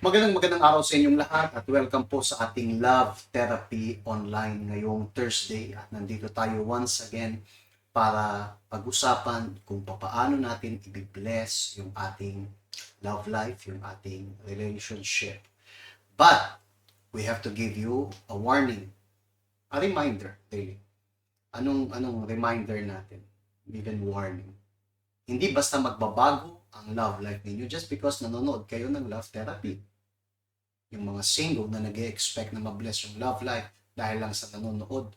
Magandang araw sa inyong lahat at welcome po sa ating Love Therapy Online ngayong Thursday at nandito tayo once again para pag-usapan kung paano natin i-bless yung ating love life, yung ating relationship. But we have to give you a warning, a reminder really. Anong reminder natin? Even warning. Hindi basta magbabago ang love life ninyo just because nanonood kayo ng love therapy. Yung mga single na nag-expect na mabless yung love life dahil lang sa nanonood.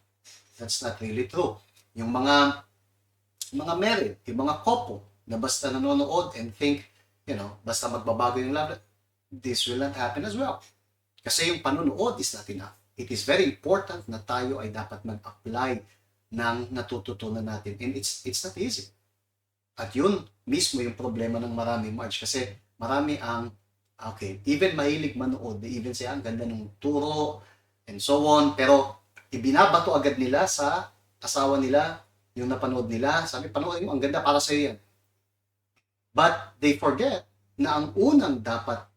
That's not really true. Yung mga married, yung mga couple na basta nanonood and think, basta magbabago yung love life, this will not happen as well. Kasi yung panonood is not enough. It is very important na tayo ay dapat mag-apply ng natututunan natin. And it's not easy. At yun mismo yung problema ng marami, Marge, kasi marami ang even mahilig manood, they even say, ang ganda ng turo, and so on, pero ibinabato agad nila sa asawa nila, yung napanood nila, sabi, panoorin mo, ang ganda para sa yan. But they forget na ang unang dapat,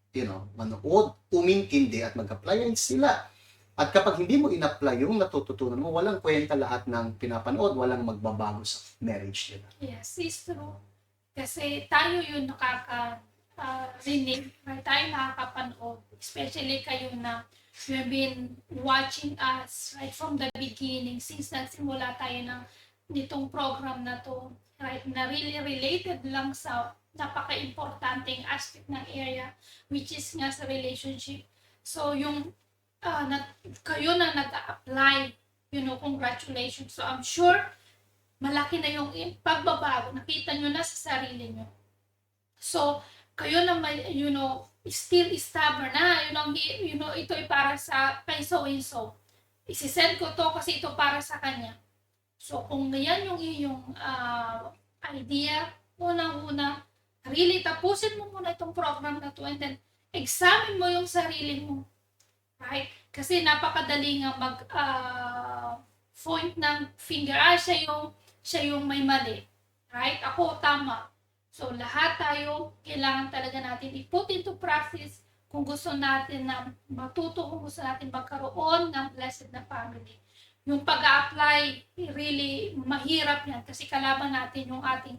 manood, umintindi at mag-apply ay sila. At kapag hindi mo in-apply yung natututunan mo, walang kwenta lahat ng pinapanood, walang magbabago sa marriage nila. Yes, it's true. Kasi tayo yung rinig, right? Tayo nakakapanood. Especially kayo na you have been watching us right from the beginning since nagsimula tayo nitong program na to, right? Na really related lang sa napaka-importanting aspect ng area which is nga sa relationship. So yung kayo na nag-apply, congratulations. So I'm sure malaki na yung pagbabago, nakita nyo na sa sarili nyo. So, kayo na still stubborn na, ito ay para sa kay so-and-so. Isisend ko to kasi ito para sa kanya. So, kung yan yung iyong idea, unang-una, really tapusin mo muna itong program na to and then examine mo yung sarili mo. Right? Kasi napakadali nga point ng finger, siya yung may mali. Right? Ako, tama. So, lahat tayo, kailangan talaga natin i-put into practice kung gusto natin na matuto, kung gusto natin magkaroon ng blessed na family. Yung pag-apply, really, mahirap yan kasi kalaban natin yung ating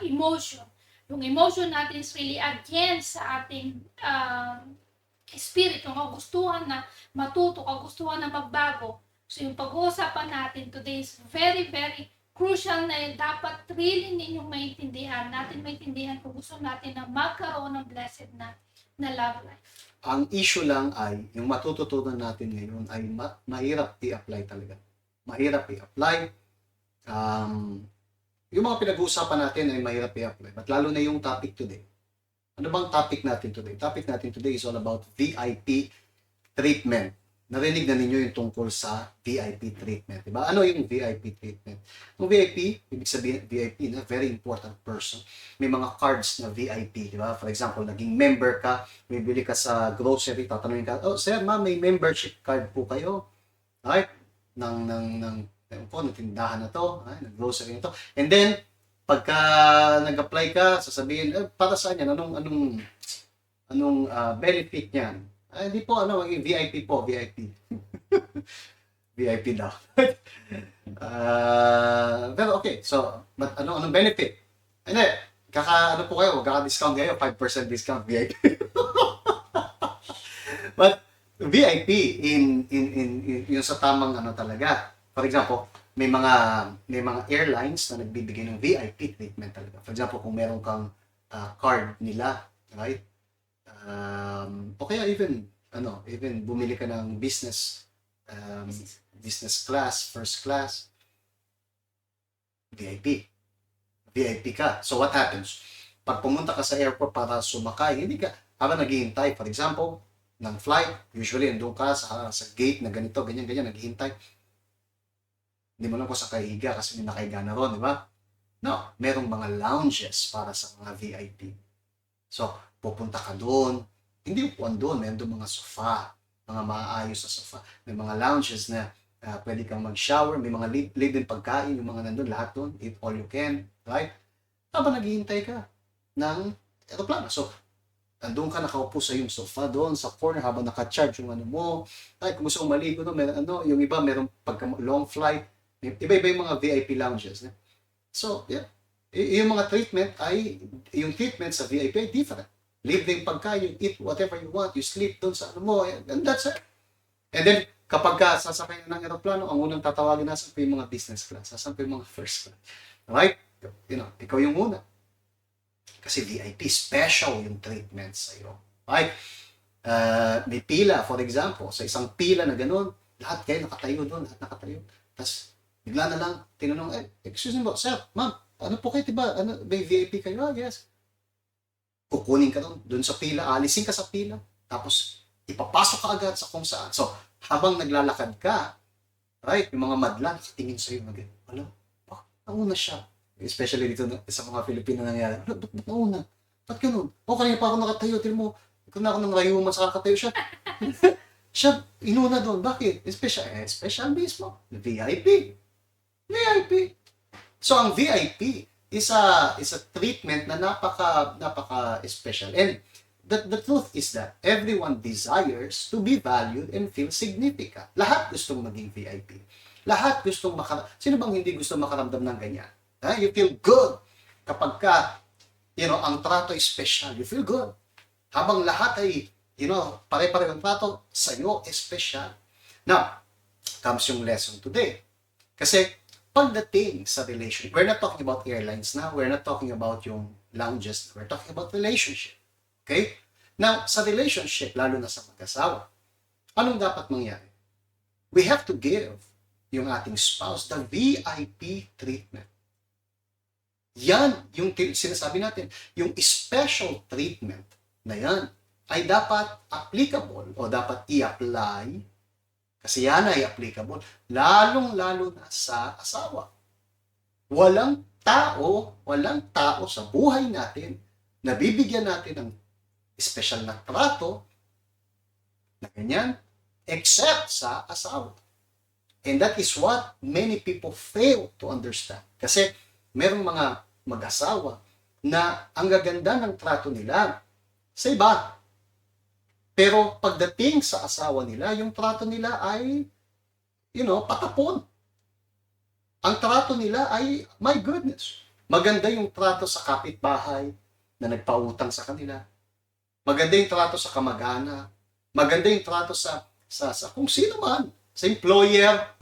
emotion. Yung emotion natin is really against sa ating spirit, yung kagustuhan na matuto, kagustuhan na magbago. So, yung pag-uusapan natin today is very, very crucial na dapat really ninyong natin maintindihan kung gusto natin na magkaroon ng blessed na love life. Ang issue lang ay, yung matututunan natin ngayon ay mahirap i-apply talaga. Mahirap i-apply. Yung mga pinag-uusapan natin ay mahirap i-apply. But lalo na yung topic today. Ano bang topic natin today? Topic natin today is all about VIP treatment. Narinig na ninyo yung tungkol sa VIP treatment, diba? Ano yung VIP treatment? Yung VIP, ibig sabihin VIP na very important person. May mga cards na VIP, diba? For example, naging member ka, bibili ka sa grocery, tatanungin ka, oh, sir, ma'am, may membership card po kayo. Right? ng tindahan na to, ng grocery na to. And then, pagka nag-apply ka, sasabihin, para saan yan? Anong benefit niyan? Hindi po, VIP po, VIP. VIP daw. Pero okay, so, but anong benefit? Hindi, po kayo, kaka-discount kayo, 5% discount VIP. But, VIP in yung sa tamang talaga. For example, may mga airlines na nagbibigay ng VIP treatment talaga. For example, kung meron kang card nila, right? O kaya even bumili ka ng business class, first class, VIP ka. So what happens? Pag pumunta ka sa airport para sumakay, hindi ka habang naghihintay, for example, ng flight, usually andun ka sa gate na ganito, ganyan, naghihintay. Hindi mo lang kung sa kahiga kasi may nakahiga na ron, di ba? No, merong mga lounges para sa mga VIP. So, pupunta ka doon, hindi upuan doon, meron doon mga sofa, mga maayos na sofa. May mga lounges na pwede kang mag-shower, may mga libreng pagkain, yung mga nandun, lahat doon, eat all you can, right? Habang naghihintay ka ng aeroplano. So, andun ka nakaupo sa yung sofa doon sa corner habang naka-charge yung ano mo. Ay, kung gusto mong maligo, no, meron, ano, yung iba meron pagka long flight, iba-iba yung mga VIP lounges. So, yeah. Yung mga treatment ay, yung treatment sa VIP ay different. Libreng pagkain, you eat whatever you want, you sleep doon sa ano mo, and that's it. And then, kapag ka sasakay na ng aeroplano, ang unang tatawagin nasan po yung mga business class, nasan po yung mga first class. Right? You know, ikaw yung una. Kasi VIP, special yung treatment sa'yo. Right? May pila, for example, sa isang pila na ganun, lahat kayo nakatayo doon, lahat nakatayo. Tapos, bigla na lang, tinanong, excuse me po, sir, ma'am, ano po kayo, diba? Ano, may VIP kayo? Yes. Kukunin ka doon sa pila, alisin ka sa pila, tapos ipapasok ka agad sa kung saan. So, habang naglalakad ka, right, yung mga madla, nakatingin sa'yo, alam, nauna siya. Especially dito sa mga Filipino nangyari. Ba't nauna? Ba't ganun? O, kanina pa ako nakatayo. Tignan mo, ikaw na ako ng rayuman sa kakatayo siya. Siya, inuna doon. Bakit? Special mismo. VIP. VIP. So, ang VIP is a treatment na napaka special. And the truth is that everyone desires to be valued and feel significant. Lahat gustong maging VIP. Lahat gustong Sino bang hindi gusto makaramdam ng ganyan? You feel good kapag ka, ang trato is special. You feel good. Habang lahat ay, pare-pareho ang trato, sa'yo is special. Now, comes yung lesson today. Kasi, pagdating sa relationship, we're not talking about airlines na, we're not talking about yung lounges, we're talking about relationship. Okay? Now, sa relationship, lalo na sa mag-asawa, anong dapat mangyari? We have to give yung ating spouse the VIP treatment. Yan yung sinasabi natin, yung special treatment na yan ay dapat applicable o dapat i-apply kasi yan ay applicable lalong-lalo na sa asawa. Walang tao sa buhay natin na bibigyan natin ng special na trato na ganyan except sa asawa. And that is what many people fail to understand. Kasi merong mga mag-asawa na ang gaganda ng trato nila sa iba. Pero pagdating sa asawa nila, yung trato nila ay, patapon. Ang trato nila ay, my goodness, maganda yung trato sa kapitbahay na nagpautang sa kanila. Maganda yung trato sa kamag-anak. Maganda yung trato sa kung sino man. Sa employer,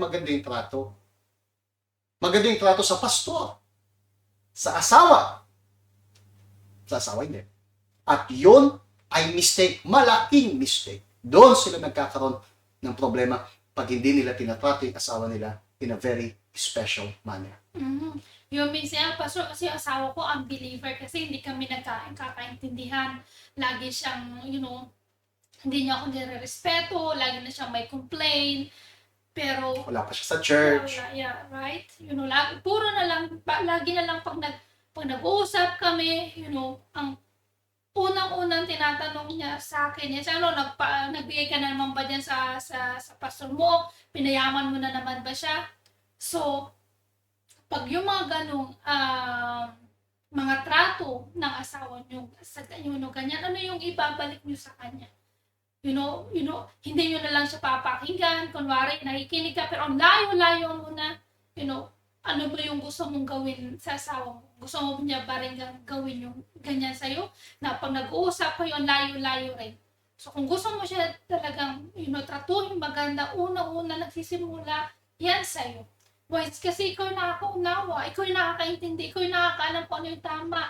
maganda yung trato. Maganda yung trato sa pastor. Sa asawa. Sa asawa hindi. At yun ay mistake. Malaking mistake. Doon sila nagkakaroon ng problema pag hindi nila tinatrato yung asawa nila in a very special manner. Mm-hmm. Yung minsan, pastor, kasi asawa ko ang believer kasi hindi kami kakaintindihan. Lagi siyang, hindi niya ako nire-respeto. Lagi na siyang may complain. Pero wala pa siya sa church. Yeah, right? Puro na lang, lagi na lang pag nag-uusap kami, ang unang-unang tinatanong niya sa akin, nagbigay ka na naman ba dyan sa pastor mo? Pinayaman mo na naman ba siya? So, pag yung mga ganong mga trato ng asawa niyo, ganyan, ano yung ibabalik niyo sa kanya? Hindi nyo na lang siya papakinggan. Kunwari, nakikinig ka, pero ang layo-layo mo na, ano ba yung gusto mong gawin sa asawa mo? Gusto mo niya ba rin gawin yung ganyan sa'yo? Na pag nag-uusap kayo, ang layo-layo rin. So, kung gusto mo siya talagang, tratuhin maganda, una-una nagsisimula, yan sa'yo. Why? Kasi ikaw yung nakakaunawa, ikaw yung nakakaintindi, ikaw yung nakakaalam kung ano yung tama.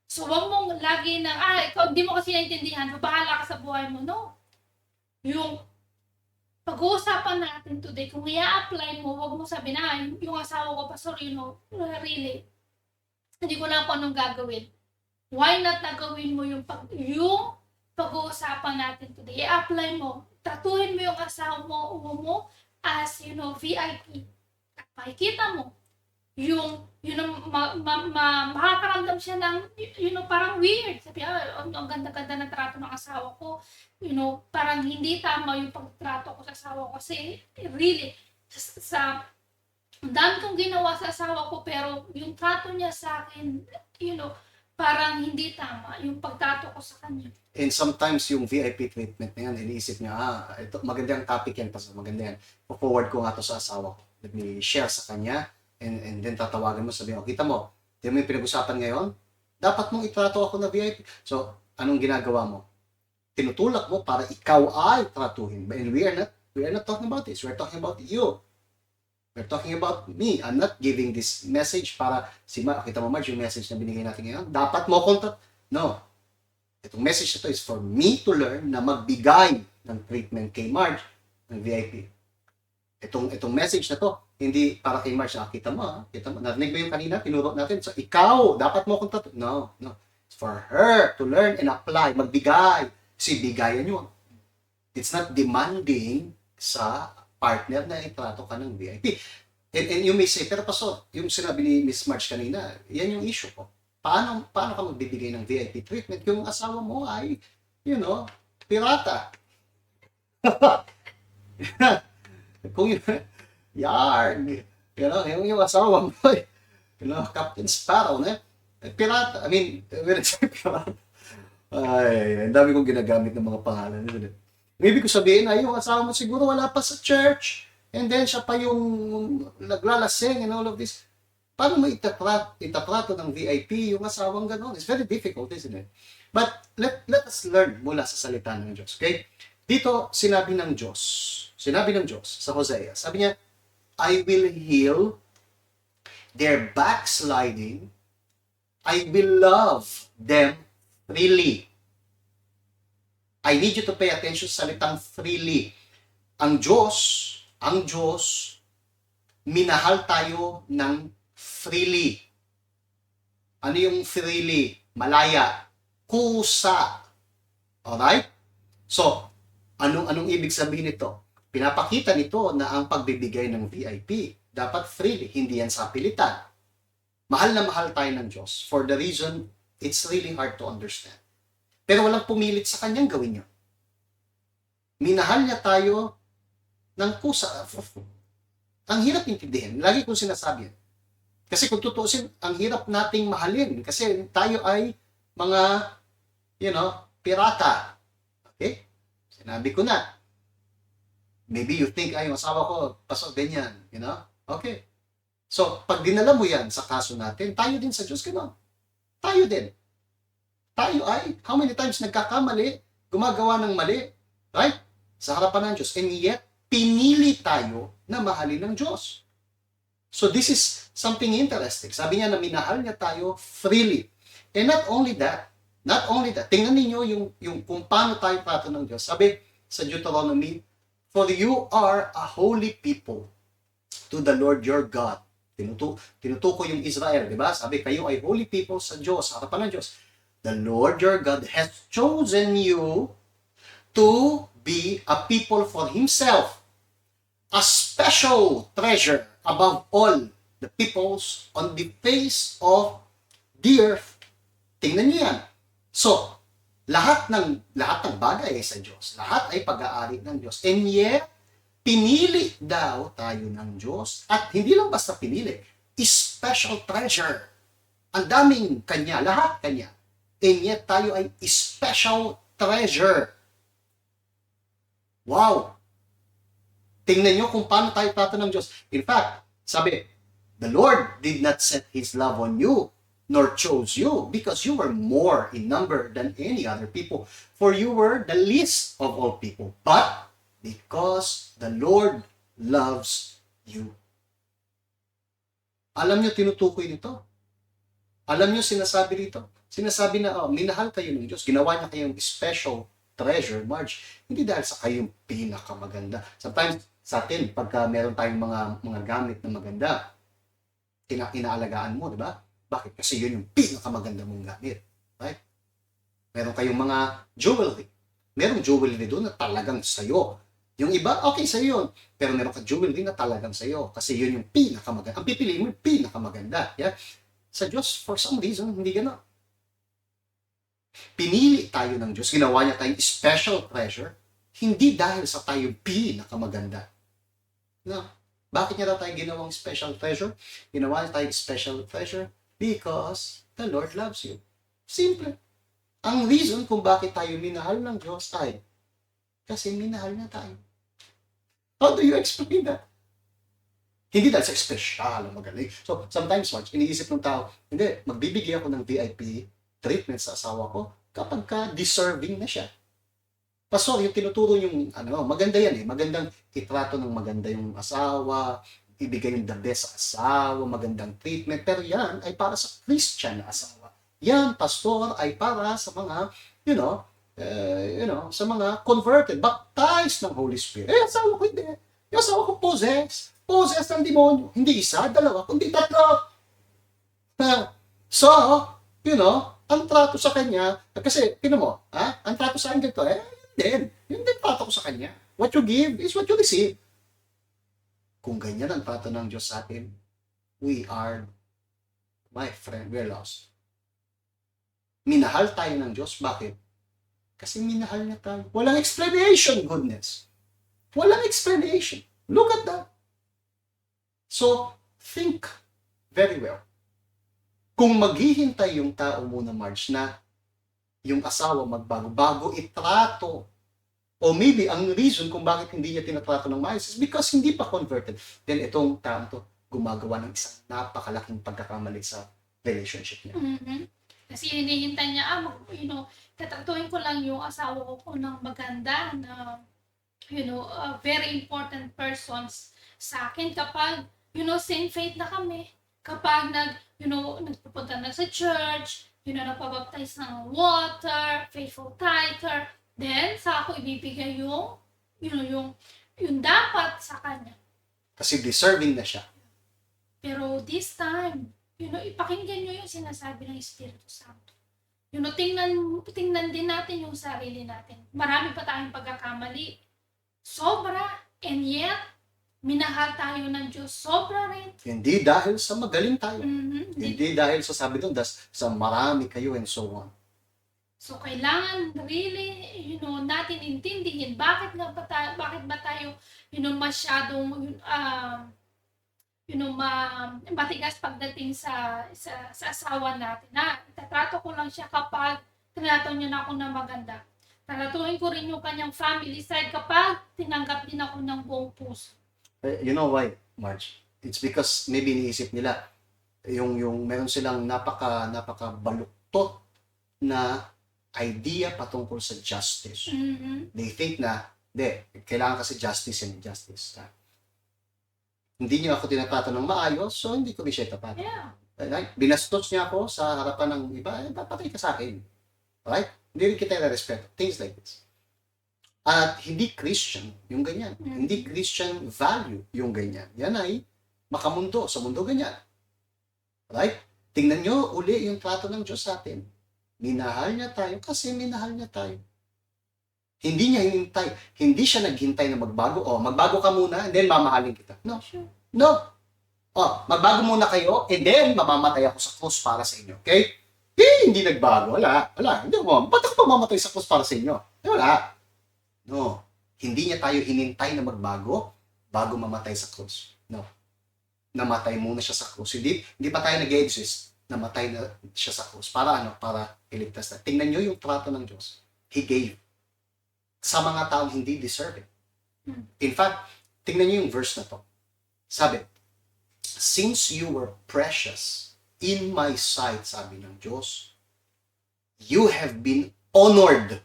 So, wag mong lagi na, ikaw, di mo kasi naintindihan, bahala ka sa buhay mo. No. Yung pag-uusapan natin today, kung i-apply mo, wag mo sabihin yung asawa ko, pastor, really, hindi ko lang kung anong gagawin. Why not nagawin mo yung pag-uusapan natin today? I-apply mo, tratuhin mo yung asawa mo as, VIP. At makikita mo, makakaramdam siya ng, parang weird. Sabi, ang ganda-ganda ng trato ng asawa ko. Parang hindi tama yung pagtrato ko sa asawa ko. Kasi, really, ang dami kong ginawa sa asawa ko, pero yung trato niya sa akin, parang hindi tama yung pagtato ko sa kanya. And sometimes yung VIP treatment na yan, iniisip niya, ito, magandang topic yan, pastor, maganda yan. Po-forward ko nga to sa asawa ko. Let me share sa kanya, and then tatawagan mo, sabihin, kita mo, di mo yung pinag-usapan ngayon? Dapat mong itrato ako na VIP. So, anong ginagawa mo? Tinutulak mo para ikaw ay tratuhin. And we are not talking about this. We're talking about you. We're talking about me. I'm not giving this message para, kita mo, Marge, yung message na binigay natin ngayon, dapat mo kontra. No. Itong message na to is for me to learn na magbigay ng treatment kay Marge ng VIP. Itong message na to, hindi para kay Marge, kita mo, narinig mo yung kanina, tinuro natin, so ikaw, dapat mo kontra. No. It's for her to learn and apply, magbigay. Kasi bigayan yun. It's not demanding sa partner na itrato ka ng VIP. And you may say, pero pastor, yung sinabi ni Miss Marge kanina, yan yung issue ko. Paano ka magbibigay ng VIP treatment kung asawa mo ay, pirata? Kung yarg, yung asawa mo ay, Captain Sparrow, pirata. I mean, when I say pirata, ay, ang dami kong ginagamit ng mga pangalan nila. Maybe ko sabihin ay yung asawa mo siguro wala pa sa church, and then siya pa yung naglalasing and all of this. Paano mo itatrato ng VIP yung asawang gano'n? It's very difficult, isn't it? But let us learn mula sa salita ng Diyos. Okay? Dito, sinabi ng Diyos sa Hosea, sabi niya, I will heal their backsliding. I will love them freely. I need you to pay attention sa salitang freely. Ang Diyos, minahal tayo ng freely. Ano yung freely? Malaya. Kusa. Alright? So, anong ibig sabihin nito? Pinapakita nito na ang pagbibigay ng VIP dapat freely, hindi yan sa pilitan. Mahal na mahal tayo ng Diyos for the reason it's really hard to understand. Pero walang pumilit sa kanyang gawin yun. Minahal niya tayo ng kusa. Ang hirap intindihin. Lagi kong sinasabi yan. Kasi kung tutuusin, ang hirap nating mahalin. Kasi tayo ay mga, pirata. Okay? Sinabi ko na. Maybe you think, yung asawa ko, pasok ganyan. Okay. So, pag dinala mo yan sa kaso natin, tayo din sa Diyos, tayo din. Tayo ay, how many times nagkakamali, gumagawa ng mali, right? Sa harapan ng Diyos. And yet, pinili tayo na mahalin ng Diyos. So this is something interesting. Sabi niya na minahal niya tayo freely. And not only that, tingnan niyo yung kung paano tayo trato ng Diyos. Sabi sa Deuteronomy, for you are a holy people to the Lord your God. Tinutuko yung Israel, di ba? Sabi, kayo ay holy people sa Diyos, sa harapan ng Diyos. The Lord your God has chosen you to be a people for Himself, a special treasure above all the peoples on the face of the earth. Tingnan niyo yan. So, lahat ng bagay ay sa Diyos. Lahat ay pag-aari ng Diyos. And yet, pinili daw tayo ng Diyos. At hindi lang basta pinili, special treasure. Ang daming Kanya, lahat Kanya. And yet, tayo ay special treasure. Wow! Tingnan nyo kung paano tayo trato ng Diyos. In fact, sabi, the Lord did not set His love on you, nor chose you, because you were more in number than any other people. For you were the least of all people. But, because the Lord loves you. Alam nyo, tinutukoy nito. Alam nyo, sinasabi dito. Sinasabi na, minahal kayo ng Diyos. Ginawa niya kayong special treasure, Marge. Hindi dahil sa kayong pinakamaganda. Sometimes, sa atin, pagka meron tayong mga gamit na maganda, inaalagaan mo, di ba? Bakit? Kasi yun yung pinakamaganda mong gamit. Right? Meron kayong mga jewelry. Merong jewelry doon na talagang sa'yo. Yung iba, okay sa'yo yun. Pero meron ka jewelry na talagang sa'yo. Kasi yun yung pinakamaganda. Ang pipiliin mo yung pinakamaganda. Yeah? Sa Diyos, for some reason, hindi gano'n. Pinili tayo ng Diyos. Ginawa niya tayong special treasure. Hindi dahil sa tayong pinakamaganda. No. Bakit niya daw tayo ginawang special treasure? Ginawa niya tayong special treasure because the Lord loves you. Simple. Ang reason kung bakit tayo minahal ng Diyos ay kasi minahal niya tayo. How do you explain that? Hindi dahil sa espesyal, magaling. So, sometimes, Marge, iniisip ng tao, hindi, magbibigay ako ng VIP treatment sa asawa ko kapag ka deserving na siya. Pastor, yung tinuturo yung, maganda yan eh. Magandang itrato ng maganda yung asawa, ibigay yung the best sa asawa, magandang treatment. Pero yan ay para sa Christian na asawa. Yan, pastor, ay para sa mga, sa mga converted, baptized ng Holy Spirit. Eh, asawa ko hindi. Yung asawa ko possessed ng demonyo. Hindi isa, dalawa, kundi tatlo. So, ang trato sa kanya, kasi, ang trato sa akin dito, yun din trato ko sa kanya. What you give is what you receive. Kung ganyan ang trato ng Diyos sa atin, my friend, we're lost. Minahal tayo ng Diyos. Bakit? Kasi minahal niya tayo. Walang explanation, goodness. Walang explanation. Look at that. So, think very well. Kung maghihintay yung tao muna, Marge, na yung asawa magbago, bago itrato, o maybe ang reason kung bakit hindi niya tinatrato ng maayos is because hindi pa converted. Then itong tao to gumagawa ng isang napakalaking pagkakamali sa relationship niya. Mhm. Kasi hinihintay niya, tatratuhin ko lang yung asawa ko ng maganda na, very important persons sa akin kapag, same faith na kami. Kapag nagpupunta na sa church, nagpabaptize ng water, faithful tither, then sa ako ibibigay yung dapat sa kanya. Kasi deserving na siya. Pero this time, ipakinggan nyo yung sinasabi ng Espiritu Santo. Tingnan din natin yung sarili natin. Marami pa tayong pagkakamali. Sobra. And yet, minahal tayo ng Diyos. Sobra rin. Hindi dahil sa magaling tayo. Mhm. Hindi dahil sa sabi doon, sa marami kayo and so on. So, kailangan really, natin intindihin bakit ba tayo, masyadong, matigas pagdating sa asawa natin. Tatrato ko lang siya kapag trinato niya na ako na maganda. Tratuhin ko rin yung kanyang family side kapag tinanggap din ako ng buong puso. You know why, Marge? It's because maybe iniisip nila yung meron silang napaka-baluktot na idea patungkol sa justice. Mhm. They think na, kailangan kasi justice and justice. Hindi niyo ako tinatrato ng maayos, so hindi ko rin siya tapat. Yeah. Right? Binastos niya ako sa harapan ng iba, patay ka sa akin. Right? Hindi rin kita na-respeto. Things like this. At hindi Christian yung ganyan. Hindi Christian value yung ganyan. Yan ay makamundo. Sa mundo ganyan. Right? Tingnan nyo uli yung trato ng Diyos sa atin. Minahal niya tayo kasi minahal niya tayo. Hindi niya hinintay. Hindi siya naghintay na magbago. Magbago ka muna and then mamahalin kita. No. Sure. No. Magbago muna kayo and then mamamatay ako sa krus para sa inyo. Okay? Hindi nagbago. Wala. Hindi mo. Ba't ako mamamatay sa krus para sa inyo? Wala. No. Hindi niya tayo hinintay na magbago bago mamatay sa krus. No. Namatay muna siya sa krus. Hindi pa tayo nag-exist. Namatay na siya sa krus. Para Para iligtas na. Tingnan niyo yung trato ng Diyos. He gave. Sa mga taong hindi deserving. In fact, tingnan niyo yung verse na to. Sabi, since you were precious in my sight, sabi ng Diyos, you have been honored.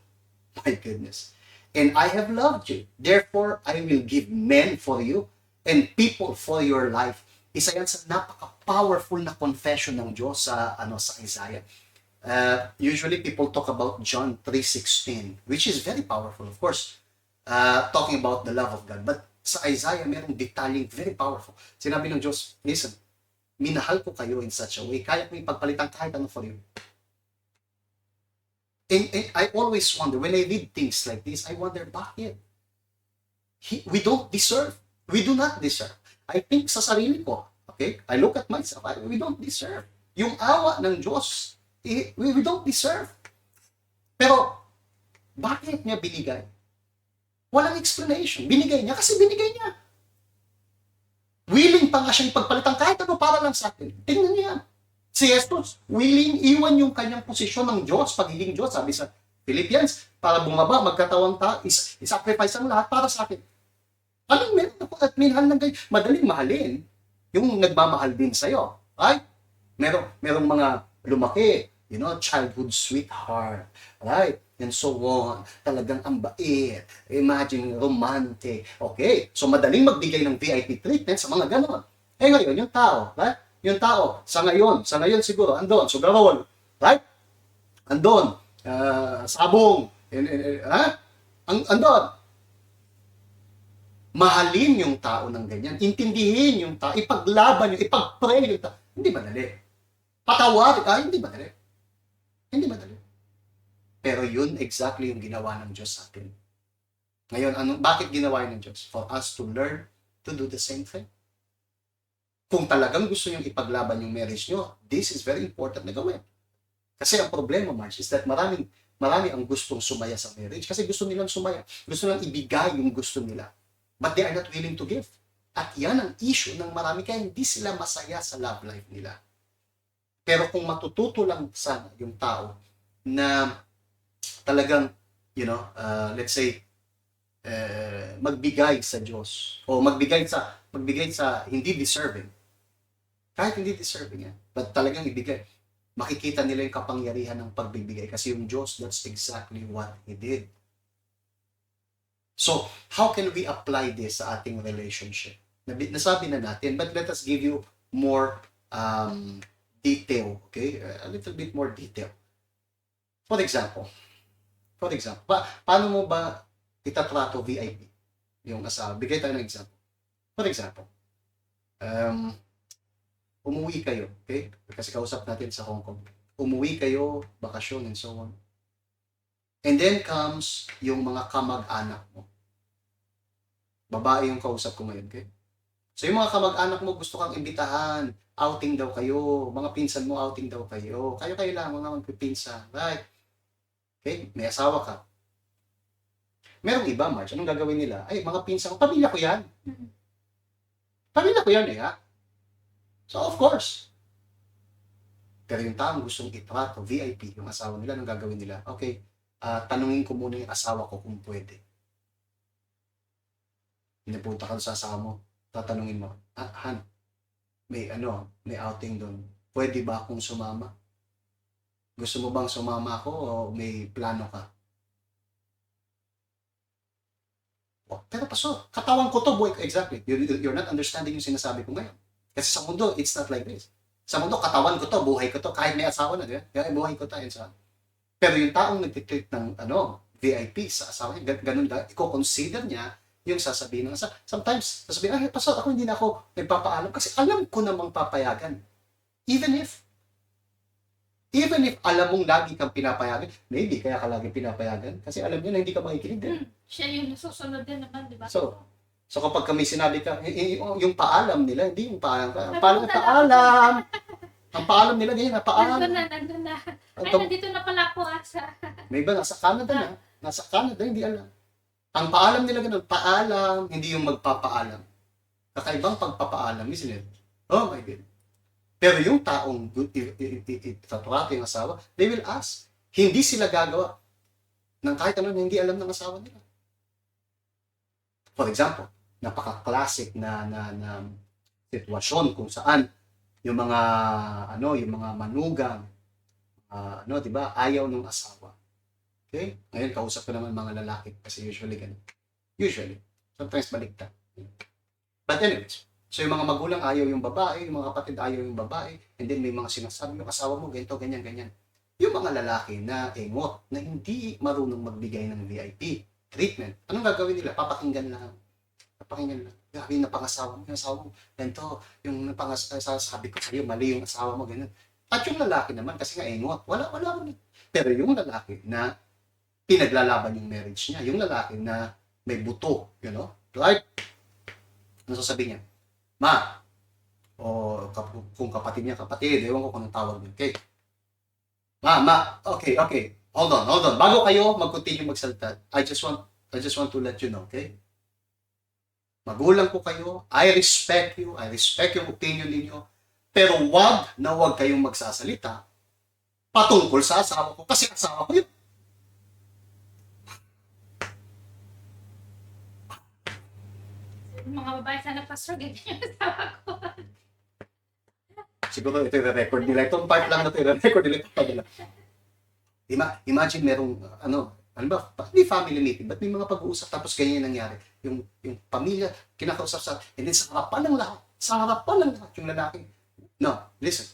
My goodness. And I have loved you. Therefore, I will give men for you and people for your life. Isa yan sa napaka-powerful na confession ng Diyos sa Isaiah. Usually, people talk about John 3:16, which is very powerful, of course, talking about the love of God. But sa Isaiah, merong detalye very powerful. Sinabi ng Diyos, listen, minahal ko kayo in such a way, kaya ko ipagpalitan kahit ano for you. And I always wonder, when I read things like this, I wonder, bakit? We don't deserve. We do not deserve. I think sa sarili ko, okay? I look at myself, we don't deserve. Yung awa ng Diyos, we don't deserve. Pero, bakit niya binigay? Walang explanation. Binigay niya kasi binigay niya. Willing pa nga siya ipagpalitan kahit ano para lang sa atin. Tingnan niya. Si Jesus, willing iwan yung kanyang posisyon ng Diyos, pagiging Diyos, sabi sa Philippians, para bumaba, magkatawang isacrifice ang lahat para sa akin. Anong meron ako at minahal ng kayo? Madaling mahalin yung nagmamahal din sa'yo. Right? Merong mga lumaki, childhood sweetheart. Right? And so on. Talagang ang bait. Imagine, romantic. Okay. So, madaling magbigay ng VIP treatment sa mga ganon. Ngayon, yung tao, right? Yung tao, sa ngayon siguro, andon, sugarol, right? Andon, sabong, andon. Mahalin yung tao ng ganyan, intindihin yung tao, ipaglaban yung, ipagpray yung tao. Hindi madali. Patawarin, hindi madali. Hindi madali. Pero yun exactly yung ginawa ng Diyos sa atin. Ngayon, bakit ginawa yun ng Diyos? For us to learn to do the same thing. Kung talagang gusto nyo ipaglaban yung marriage nyo, this is very important na gawin. Kasi ang problema, Marge, is that marami ang gustong sumaya sa marriage kasi gusto nilang sumaya. Gusto nilang ibigay yung gusto nila. But they are not willing to give. At yan ang issue ng marami kaya hindi sila masaya sa love life nila. Pero kung matututo lang sana yung tao na talagang, let's say, magbigay sa Diyos o magbigay sa hindi deserving. Kahit hindi deserving yan. But talagang ibigay. Makikita nila yung kapangyarihan ng pagbibigay kasi yung Diyos, that's exactly what He did. So, how can we apply this sa ating relationship? Nasabi na natin, but let us give you more detail, okay? A little bit more detail. For example, paano mo ba itatrato VIP yung asawa? Bigay tayo ng example. For example, umuwi kayo, okay? Kasi kausap natin sa Hong Kong. Umuwi kayo, bakasyon, and so on. And then comes yung mga kamag-anak mo. Babae yung kausap ko ngayon, okay? So yung mga kamag-anak mo, gusto kang imbitahan, outing daw kayo, mga pinsan mo, outing daw kayo. Kayo lang, mga magpipinsan, right? Okay? May asawa ka. Merong iba, Marge, anong gagawin nila? Ay, mga pinsan ko, pamilya ko yan. Pamilya ko yan ha? So, of course. Pero yung taong gustong itrato, VIP, yung asawa nila, anong gagawin nila? Okay, tanungin ko muna yung asawa ko kung pwede. Pinapunta ka sa asawa mo, tatanungin mo, Han, may outing doon. Pwede ba akong sumama? Gusto mo bang sumama ako o may plano ka? Pero pastor, katawan ko to, boy. Exactly. You're not understanding yung sinasabi ko ngayon. Kasi sa mundo, it's not like this. Sa mundo, katawan ko to, buhay ko to. Kahit may asawa na, kaya buhay ko to. Pero yung taong nagtitreat ng VIP sa asawa niya, ganun lang, i-consider niya yung sasabihin ng asawa. Sometimes, sasabihin, pastor, ako hindi na ako nagpapaalam kasi alam ko namang papayagan. Even if alam mong lagi kang pinapayagan, maybe kaya ka lagi pinapayagan kasi alam niya na hindi ka makikinig din. Siya yung nasusunod din naman, di ba? So kapag kami sinabi ka, yung paalam nila, hindi yung paalam ka. Paalam. Ang paalam nila, ganyan, paalam. Nandun na. Ay, nandito na pala ako asa. May iba, nasa Canada na. Nasa Canada, hindi alam. Ang paalam nila ganun, paalam, hindi yung magpapaalam. Kakaibang pagpapaalam, isn't it? Oh my God. Pero yung taong itatrato yung asawa, they will ask. Hindi sila gagawa ng kahit ano na hindi alam ng asawa nila. For example, napaka-classic na sitwasyon kung saan yung mga manugang, 'di ba? Ayaw ng asawa. Okay? Ngayon kausap ko naman mga lalaki kasi usually ganun. Sometimes baliktad. But anyways, so yung mga magulang ayaw yung babae, yung mga kapatid ayaw yung babae, and then may mga sinasabi yung asawa mo ganito, ganyan, ganyan. Yung mga lalaki na engot, na hindi marunong magbigay ng VIP treatment, anong gagawin nila? Papakinggan lang. Grabe yung napangasawa mo, yung asawa mo, ganito, yung sabi ko sa'yo, mali yung asawa mo, ganyan. At yung lalaki naman, kasi nga engot, wala. Pero yung lalaki na pinaglalaban yung marriage niya, yung lalaki na may buto, right? Ano sasabihin niya? Ma, o kung kapatid niya, ewan ko kung anong tawag niya. Okay. Ma, okay. Hold on. Bago kayo mag-continue magsalita, I just want to let you know, okay? Magulang ko kayo, I respect you, I respect yung opinion ninyo, Pero wag na wag kayong magsasalita patungkol sa asawa ko kasi asawa ko yun. Mga babae, sana pastor, ganyan yung asawa ko. Siguro ito yung record nila. Itong part lang na ito yung record nila. Ipapadala. Imagine merong, ano ba, hindi family meeting, but may mga pag-uusap tapos ganyan yung nangyari. Yung pamilya, kinakausap sa, and then sa harapan ng lahat, yung lalaki. No, listen.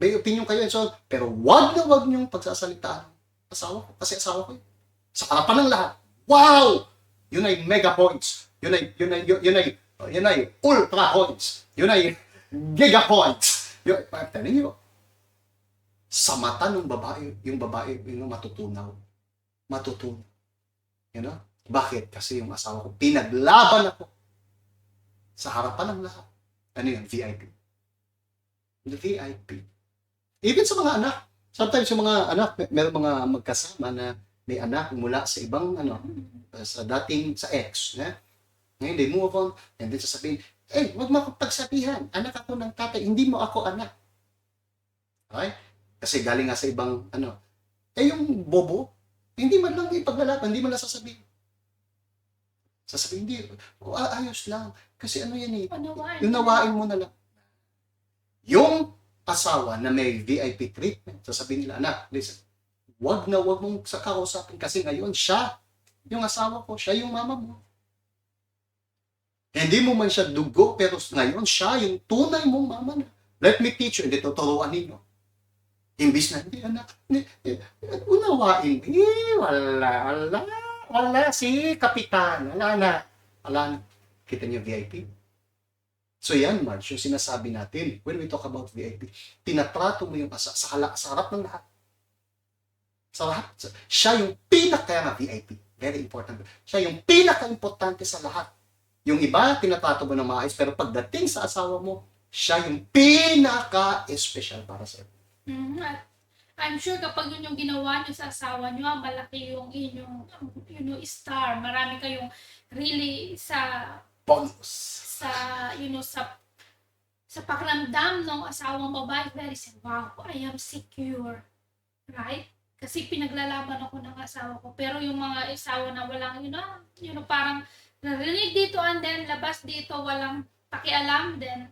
May opinion kayo and so on, pero wag na wag niyong pagsasalitaan ng asawa ko. Kasi asawa ko yun. Sa harapan ng lahat. Wow! Yun ay mega points. Yun ay ultra points. Yun ay giga points. I'm telling you, sa mata ng babae, yung babae, yung matutunaw. Matutunaw. You know? Bakit? Kasi yung asawa ko, pinaglaban ako sa harapan ng lahat. Ano yun? VIP. The VIP. Even sa mga anak. Sometimes yung mga anak, meron mga magkasama na may anak mula sa ibang, sa dating, sa ex. Ngayon, they move on, and then sasabihin, wag mo akong pagsabihan. Anak ako ng tatay, hindi mo ako anak. Okay? Kasi galing nga sa ibang, yung bobo, hindi man lang ipaglalaban, hindi man lang sasabihin. Sasabihin, hindi, ayos lang. Kasi yan eh, unawain mo na lang. Yung asawa na may VIP treatment, sasabihin nila, anak, listen, wag na wag mong kakausapin kasi ngayon siya, yung asawa ko, siya yung mama mo. Hindi mo man siya dugo, pero ngayon siya yung tunay mong mama na. Let me teach you, hindi tuturuan ninyo. Imbis na, hindi anak, unawain, wala, si Kapitan, wala, kita niyo VIP? So yan, Marge, yung sinasabi natin, when we talk about VIP, tinatrato mo yung sa harap ng lahat. Sa lahat. Siya yung kaya nga VIP. Very important. Siya yung pinaka-importante sa lahat. Yung iba, tinatrato mo ng maayos, pero pagdating sa asawa mo, siya yung pinaka-special para sa'yo. I'm sure kapag yun yung ginawa nyo sa asawa nyo, malaki yung inyong star. Marami kayong really sa Bonus. sa pakiramdam ng asawang babae, very say, wow, I am secure. Right? Kasi pinaglalaban ako ng asawa ko. Pero yung mga asawa na walang, parang narinig dito and then labas dito, walang pakialam, then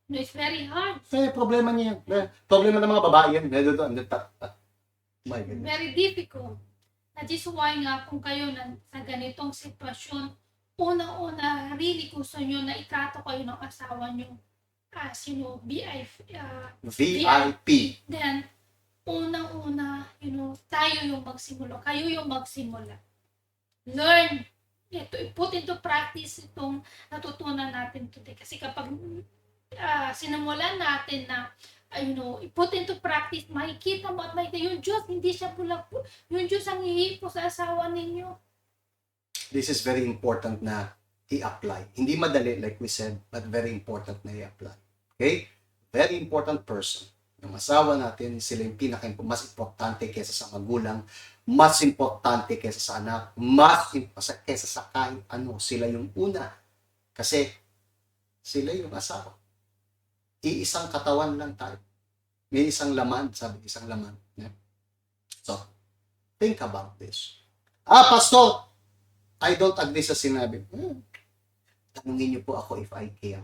it's very hard. Problema niya yan. Problema ng mga babae yan. My goodness. Very difficult. That is why nga kung kayo sa ganitong sitwasyon, una-una, really gusto nyo na itrato kayo ng asawa nyo as, VIP. Then, unang-una, tayo yung magsimula. Kayo yung magsimula. Learn. Put into practice itong natutunan natin today. Kasi kapag sinimulan natin na, put into practice, makikita mo at makikita, yung Diyos, hindi siya bulak. Yung Diyos ang hihipo sa asawa ninyo. This is very important na i-apply. Hindi madali, like we said, but very important na i-apply. Okay? Very important person. Yung asawa natin, sila yung mas importante kaysa sa magulang, mas importante kaysa sa anak, kaysa sa kahit ano. Sila yung una. Kasi sila yung asawa. Iisang katawan lang tayo. May isang laman, sabi, isang laman. Yeah? So, think about this. Pastor, I don't agree sa sinabi. Tanungin niyo po ako if I care.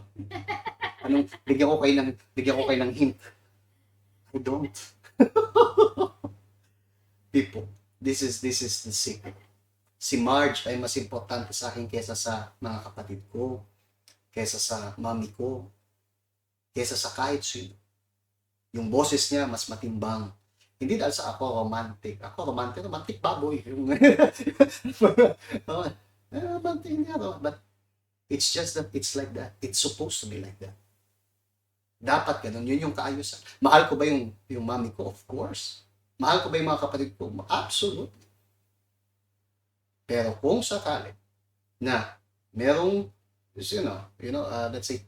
Bigyan ko kayo ng hint. I don't. People, this is the secret. Si Marge ay mas importante sa akin kaysa sa mga kapatid ko, kaysa sa mami ko, kaysa sa kahit sino. Yung boses niya mas matimbang. Hindi dahil sa ako romantic. Ako romantic baboy. Romantic niya. But it's just that it's like that. It's supposed to be like that. Dapat ganun. Yun yung kaayusan. Mahal ko ba yung mami ko? Of course. Mahal ko ba yung mga kapatid ko? Absolutely. Pero kung sakali na merong, let's say,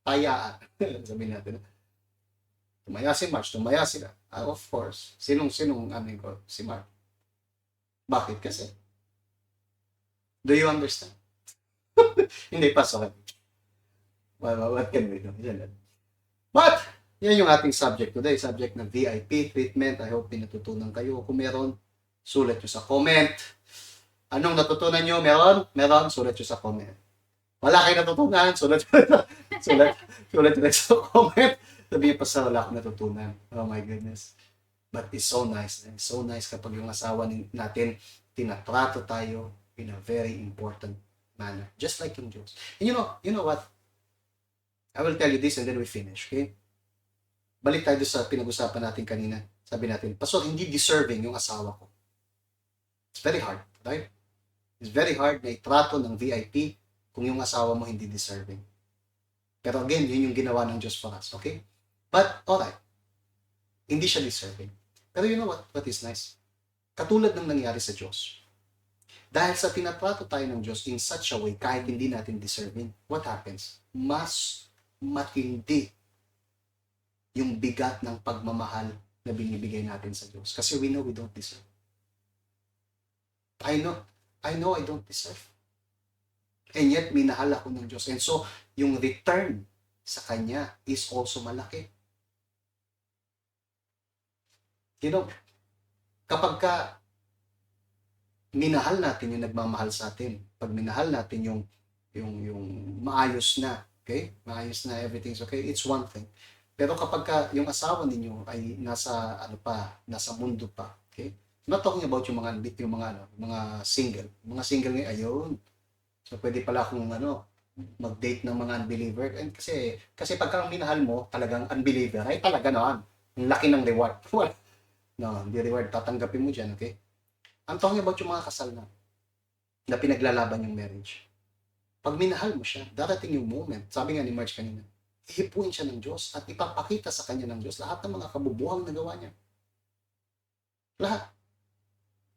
tayaan. Sabihin natin, tumaya si Marge, tumaya sila. Of course. Sinong amin ko? Si Mark. Bakit? Kasi, do you understand? Hindi pa, so, what can we do? But, Yan yung ating subject today, subject ng VIP treatment. I hope pinatutunan kayo. Kung meron, sulat nyo sa comment. Anong natutunan nyo? Meron? Meron? Sulat nyo sa comment. Wala kayo natutunan? Sulat sulat nyo sa comment. Sabihin pa sa wala akong natutunan. Oh my goodness. But it's so nice. It's so nice kapag yung asawa natin, tinatrato tayo in a very important manner. Just like yung Diyos. And you know what? I will tell you this and then we finish, okay? Balik tayo sa pinag-usapan natin kanina. Sabi natin, Pastor, hindi deserving yung asawa ko. It's very hard, right? It's very hard na itrato ng VIP kung yung asawa mo hindi deserving. Pero again, yun yung ginawa ng Diyos for us, okay? But, alright. Hindi siya deserving. Pero you know what is nice? Katulad ng nangyari sa Diyos. Dahil sa tinatrato tayo ng Diyos in such a way, kahit hindi natin deserving, what happens? Mas matindi yung bigat ng pagmamahal na binibigay natin sa Diyos. Kasi we know we don't deserve. I know I don't deserve. And yet, minahal ako ng Diyos. And so, yung return sa Kanya is also malaki. You know, kapag ka minahal natin yung nagmamahal sa atin, pag minahal natin yung maayos na, okay? Maayos na, everything's okay, it's one thing. Pero kapag ka yung asawa ninyo ay nasa nasa mundo pa, okay? I'm not talking about yung mga single. Mga single ngayon, ayun. So pwede pala akong mag-date ng mga unbeliever. And kasi pagka minahal mo, talagang unbeliever, ay talaga naman. Ang laki ng reward. No, hindi reward, tatanggapin mo diyan, okay? I'm talking about yung mga kasal na pinaglalaban yung marriage. Pag minahal mo siya, darating yung moment, sabi nga ni March kanina, ihipuin siya ng Diyos at ipapakita sa kanya ng Diyos lahat ng mga kabubuhang nagawa niya. Lahat.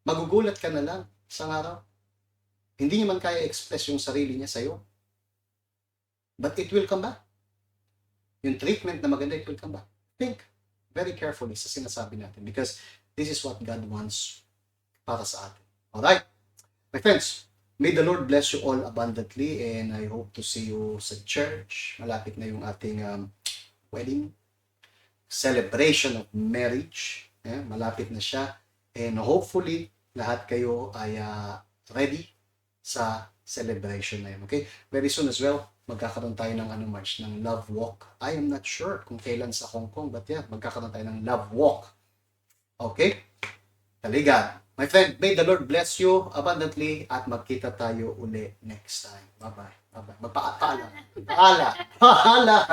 Magugulat ka na lang isang araw. Hindi niya man kaya express yung sarili niya sa'yo. But it will come back. Yung treatment na maganda, it will come back. Think very carefully sa sinasabi natin because this is what God wants para sa atin. Alright? My friends, may the Lord bless you all abundantly and I hope to see you sa church. Malapit na yung ating wedding. Celebration of marriage. Malapit na siya. And hopefully, lahat kayo ay ready sa celebration na yun. Okay? Very soon as well, magkakaroon tayo ng March, ng Love Walk. I am not sure kung kailan sa Hong Kong, but yeah, magkakaroon tayo ng Love Walk. Okay? Taligan. My friend, may the Lord bless you abundantly at magkita tayo uli next time. Bye-bye. Bye-bye. Magpaalam. Paala.